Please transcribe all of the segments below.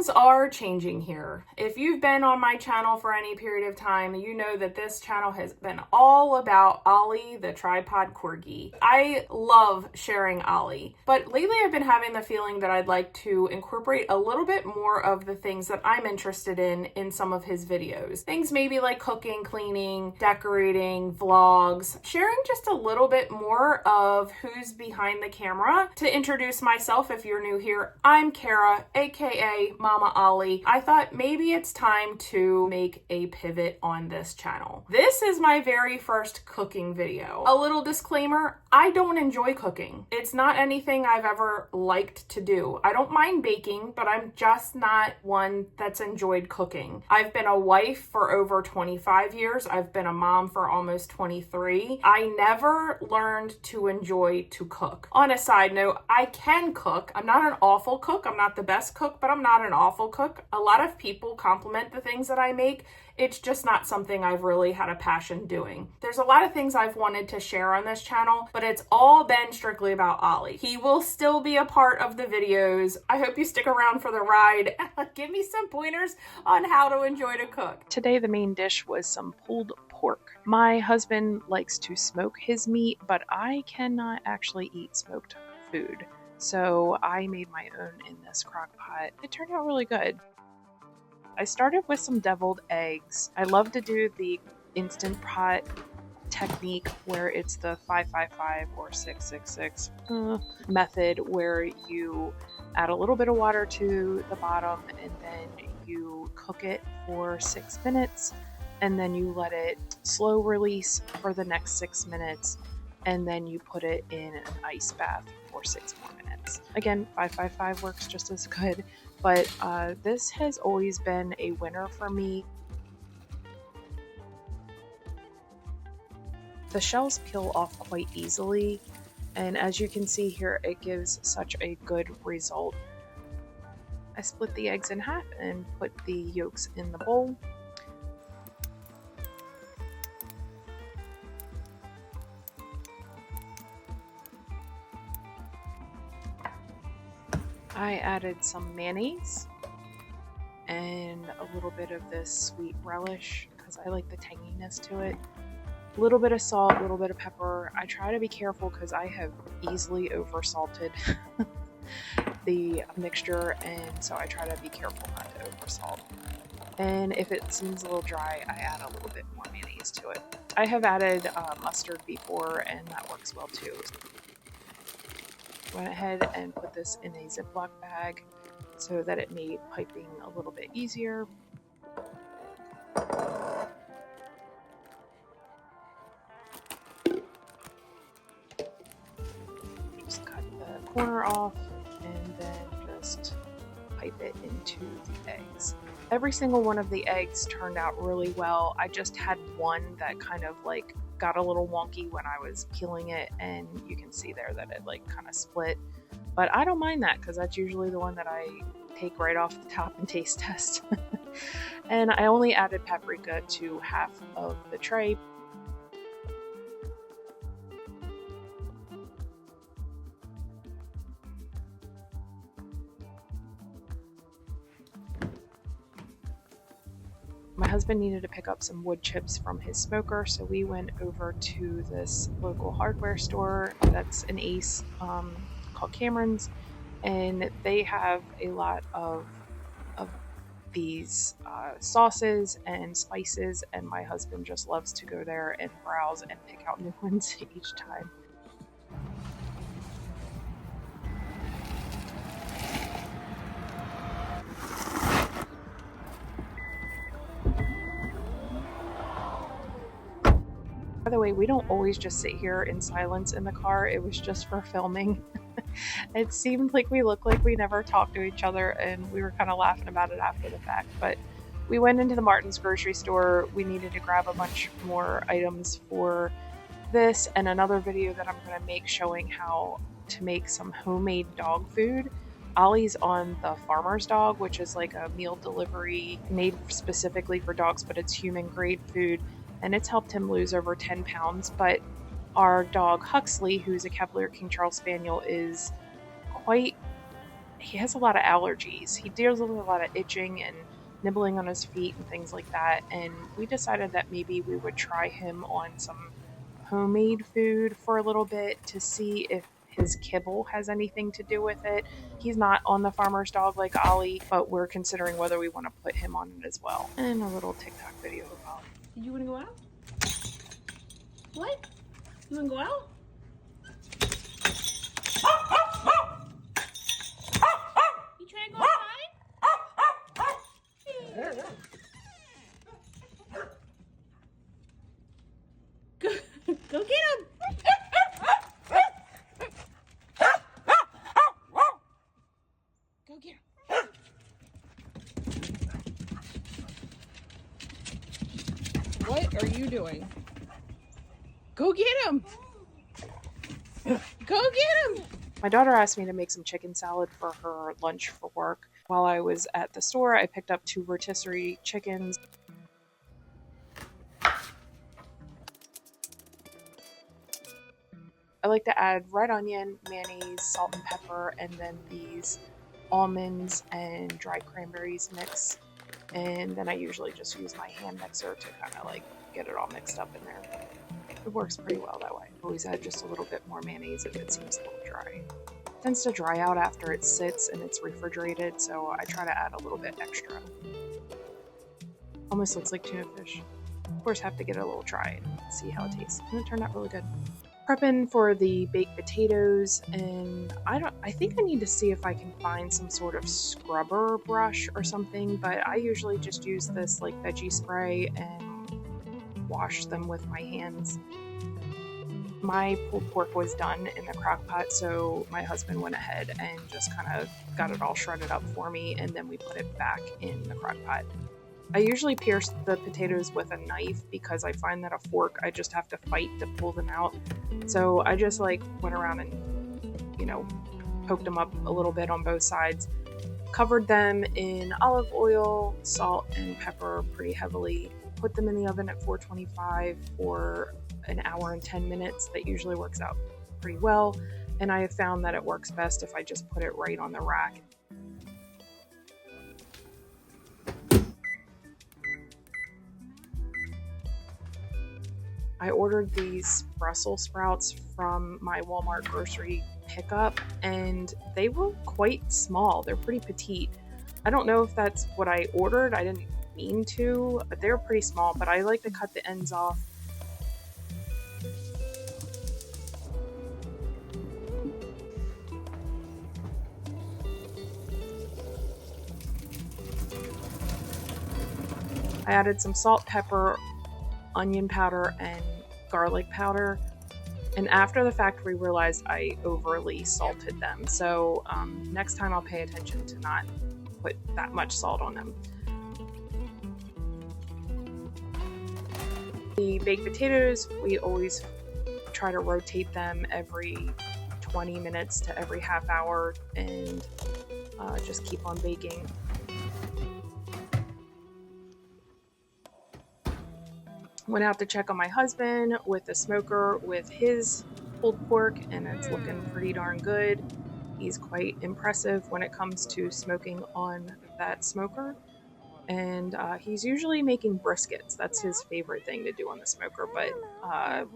Things are changing here. If you've been on my channel for any period of time, you know that this channel has been all about Ollie, the tripod corgi. I love sharing Ollie, but lately I've been having the feeling that I'd like to incorporate a little bit more of the things that I'm interested in some of his videos. Things maybe like cooking, cleaning, decorating, vlogs, sharing just a little bit more of who's behind the camera. To introduce myself, if you're new here, I'm Kara, aka Mama Ollie. I thought maybe it's time to make a pivot on this channel. This is my very first cooking video. A little disclaimer, I don't enjoy cooking. It's not anything I've ever liked to do. I don't mind baking, but I'm just not one that's enjoyed cooking. I've been a wife for over 25 years. I've been a mom for almost 23. I never learned to enjoy to cook. On a side note, I can cook. I'm not an awful cook. I'm not the best cook, but I'm not an awful cook. A lot of people compliment the things that I make. It's just not something I've really had a passion doing. There's a lot of things I've wanted to share on this channel, but it's all been strictly about Ollie. He will still be a part of the videos. I hope you stick around for the ride. Give me some pointers on how to enjoy to cook. Today the main dish was some pulled pork. My husband likes to smoke his meat, but I cannot actually eat smoked food. So I made my own in this crock pot. It turned out really good. I started with some deviled eggs. I love to do the Instant Pot technique where it's the 555 or 666 method, where you add a little bit of water to the bottom and then you cook it for 6 minutes, and then you let it slow release for the next 6 minutes, and then you put it in an ice bath for 6 more minutes. Again, 555 works just as good. But this has always been a winner for me. The shells peel off quite easily, and as you can see here, it gives such a good result. I split the eggs in half and put the yolks in the bowl. I added some mayonnaise and a little bit of this sweet relish because I like the tanginess to it. A little bit of salt, a little bit of pepper. I try to be careful because I have easily oversalted the mixture, and so I try to be careful not to oversalt. And if it seems a little dry, I add a little bit more mayonnaise to it. I have added mustard before, and that works well too. Went ahead and put this in a Ziploc bag so that it made piping a little bit easier. Just cut the corner off and then just pipe it into the eggs. Every single one of the eggs turned out really well. I just had one that kind of like got a little wonky when I was peeling it, and you can see there that it like kind of split, but I don't mind that because that's usually the one that I take right off the top and taste test. And I only added paprika to half of the tray. My husband needed to pick up some wood chips from his smoker, so we went over to this local hardware store that's an Ace called Cameron's, and they have a lot of these sauces and spices, and my husband just loves to go there and browse and pick out new ones each time. By the way, we don't always just sit here in silence in the car. It was just for filming. It seemed like we looked like we never talked to each other, and we were kind of laughing about it after the fact. But we went into the Martin's grocery store. We needed to grab a bunch more items for this and another video that I'm going to make showing how to make some homemade dog food. Ollie's on the Farmer's Dog, which is like a meal delivery made specifically for dogs, but it's human grade food. And it's helped him lose over 10 pounds, but our dog Huxley, who's a Cavalier King Charles Spaniel, is quite he has a lot of allergies. He deals with a lot of itching and nibbling on his feet and things like that. And we decided that maybe we would try him on some homemade food for a little bit to see if his kibble has anything to do with it. He's not on the farmer's dog like Ollie, but we're considering whether we want to put him on it as well. And a little TikTok video of Ollie. You want to go out? What? You want to go out? You trying to go outside? Go get him! Go get him. What are you doing? Go get him! Go get him! My daughter asked me to make some chicken salad for her lunch for work. While I was at the store, I picked up 2 rotisserie chickens. I like to add red onion, mayonnaise, salt and pepper, and then these almonds and dried cranberries mix. And then I usually just use my hand mixer to kind of like get it all mixed up in there. It works pretty well that way. Always add just a little bit more mayonnaise if it seems a little dry. It tends to dry out after it sits and it's refrigerated, so I try to add a little bit extra. Almost looks like tuna fish. Of course, have to get it a little dry and see how it tastes. And it turned out really good. Prepping for the baked potatoes, and I think I need to see if I can find some sort of scrubber brush or something, but I usually just use this like veggie spray and wash them with my hands. My pulled pork was done in the crock pot, so my husband went ahead and just kind of got it all shredded up for me, and then we put it back in the crock pot. I usually pierce the potatoes with a knife because I find that a fork, I just have to fight to pull them out. So I just like went around and, poked them up a little bit on both sides. Covered them in olive oil, salt, and pepper pretty heavily. Put them in the oven at 425 for an hour and 10 minutes. That usually works out pretty well. And I have found that it works best if I just put it right on the rack. I ordered these Brussels sprouts from my Walmart grocery pickup, and they were quite small. They're pretty petite. I don't know if that's what I ordered. I didn't mean to, but they were pretty small, but I like to cut the ends off. I added some salt, pepper, onion powder, and garlic powder, and after the fact we realized I overly salted them, so next time I'll pay attention to not put that much salt on them. The baked potatoes, we always try to rotate them every 20 minutes to every half hour and just keep on baking. Went out to check on my husband with the smoker with his pulled pork, and it's looking pretty darn good. He's quite impressive when it comes to smoking on that smoker. And he's usually making briskets. That's his favorite thing to do on the smoker, but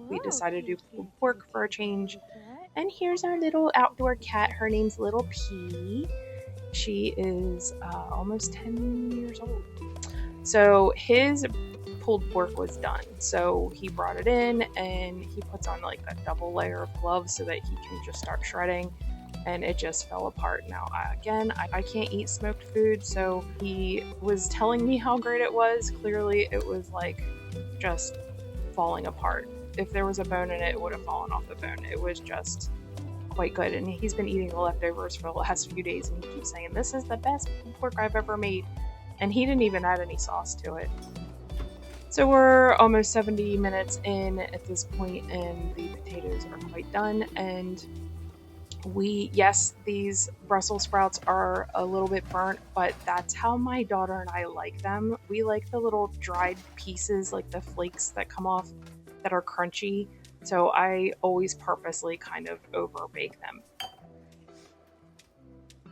we decided to do pulled pork for a change. And here's our little outdoor cat. Her name's Little P. She is almost 10 years old. So his pulled pork was done, so he brought it in and he puts on like a double layer of gloves so that he can just start shredding, and it just fell apart. Now again, I can't eat smoked food, so he was telling me how great it was. Clearly it was like just falling apart. If there was a bone in it, it would have fallen off the bone. It was just quite good, and he's been eating the leftovers for the last few days, and he keeps saying this is the best pork I've ever made, and he didn't even add any sauce to it. So we're almost 70 minutes in at this point, and the potatoes are quite done. And yes, these Brussels sprouts are a little bit burnt, but that's how my daughter and I like them. We like the little dried pieces, like the flakes that come off that are crunchy. So I always purposely kind of over bake them.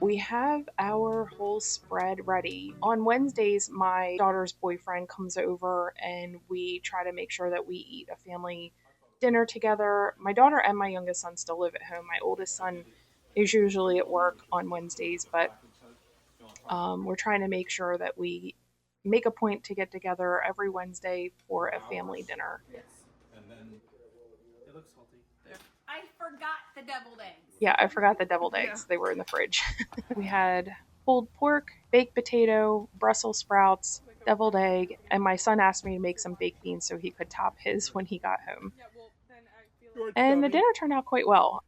We have our whole spread ready. On Wednesdays, my daughter's boyfriend comes over and we try to make sure that we eat a family dinner together. My daughter and my youngest son still live at home. My oldest son is usually at work on Wednesdays, but we're trying to make sure that we make a point to get together every Wednesday for a family dinner. Yes. And then it looks salty. There. I forgot the deviled eggs. Yeah, I forgot the deviled eggs. They were in the fridge. We had pulled pork, baked potato, Brussels sprouts, deviled egg, and my son asked me to make some baked beans so he could top his when he got home. And the dinner turned out quite well.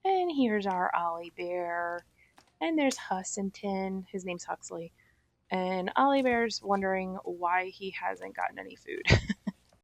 And here's our Ollie bear. And there's Hussinton. His name's Huxley. And Ollie Bear's wondering why he hasn't gotten any food.